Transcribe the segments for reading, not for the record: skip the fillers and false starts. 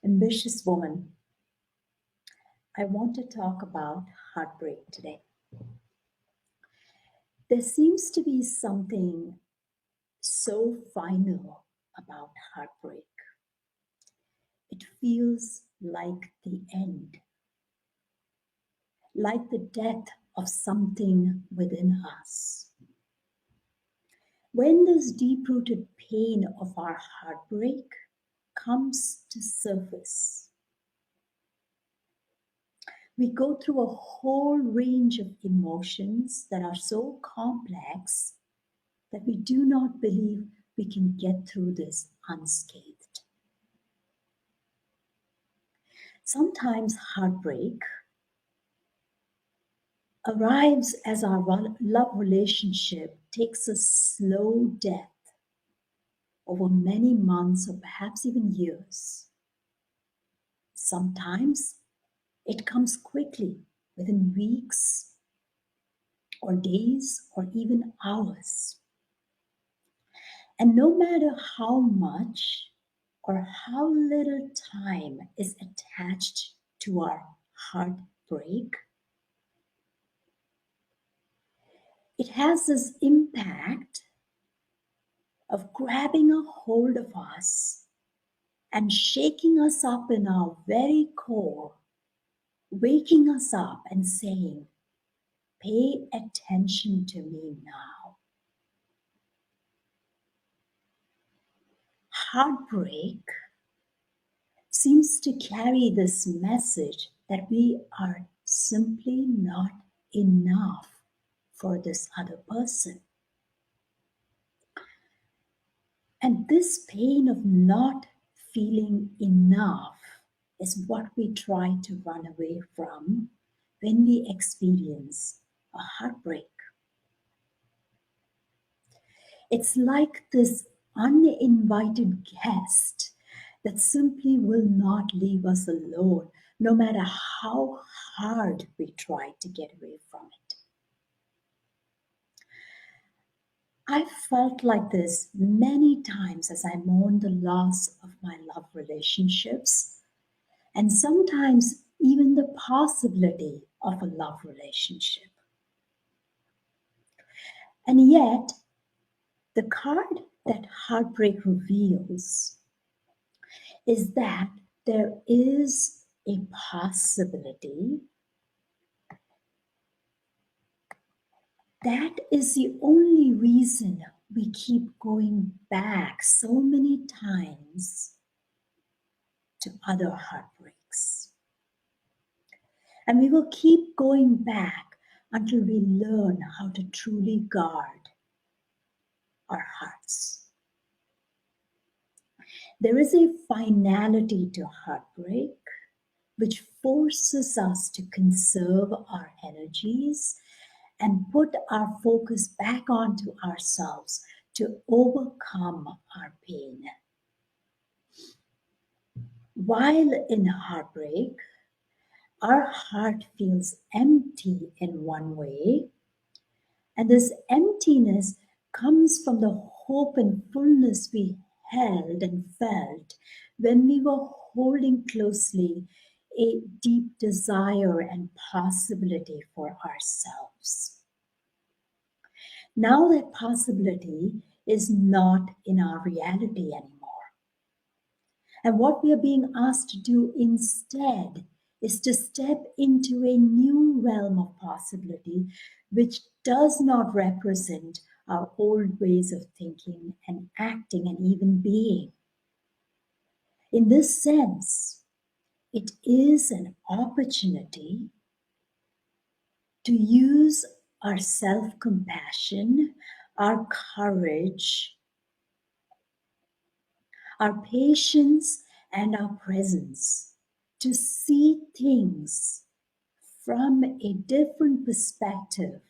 Ambitious woman, I want to talk about heartbreak today. There seems to be something so final about heartbreak. It feels like the end, like the death of something within us. When this deep rooted pain of our heartbreak comes to surface, we go through a whole range of emotions that are so complex that we do not believe we can get through this unscathed. Sometimes heartbreak arrives as our love relationship takes a slow death over many months or perhaps even years. Sometimes it comes quickly within weeks or days or even hours. And no matter how much or how little time is attached to our heartbreak, it has this impact of grabbing a hold of us and shaking us up in our very core, waking us up and saying, pay attention to me now. Heartbreak seems to carry this message that we are simply not enough for this other person. And this pain of not feeling enough is what we try to run away from when we experience a heartbreak. It's like this uninvited guest that simply will not leave us alone, no matter how hard we try to get away from it. I felt like this many times as I mourned the loss of my love relationships, and sometimes even the possibility of a love relationship. And yet, the card that heartbreak reveals is that there is a possibility that is the only reason we keep going back so many times to other heartbreaks. And we will keep going back until we learn how to truly guard our hearts. There is a finality to heartbreak which forces us to conserve our energies and put our focus back onto ourselves to overcome our pain. While in heartbreak, our heart feels empty in one way, and this emptiness comes from the hope and fullness we held and felt when we were holding closely a deep desire and possibility for ourselves. Now that possibility is not in our reality anymore. And what we are being asked to do instead is to step into a new realm of possibility which does not represent our old ways of thinking and acting and even being. In this sense, it is an opportunity to use our self compassion, our courage, our patience, and our presence to see things from a different perspective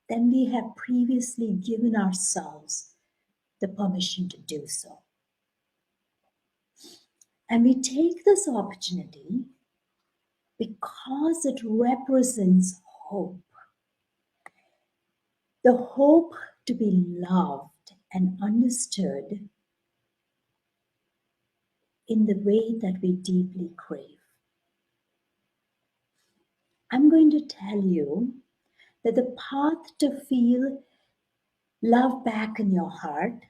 than we have previously given ourselves the permission to do so. And we take this opportunity because it represents hope, the hope to be loved and understood in the way that we deeply crave. I'm going to tell you that the path to feel love back in your heart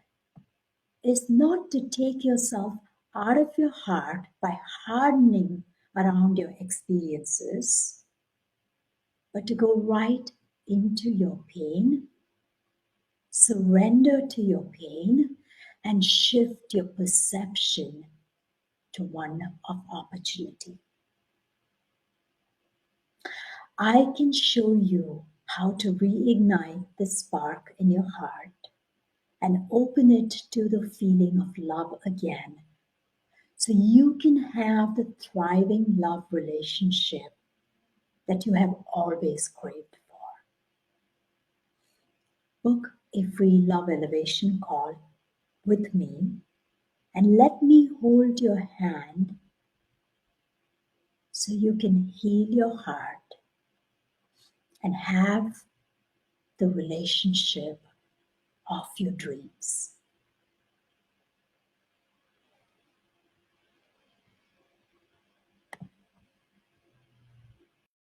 is not to take yourself out of your heart by hardening around your experiences, but to go right into your pain, surrender to your pain, and shift your perception to one of opportunity. I can show you how to reignite the spark in your heart and open it to the feeling of love again, so you can have the thriving love relationship that you have always craved for. Book a free love elevation call with me and let me hold your hand so you can heal your heart and have the relationship of your dreams.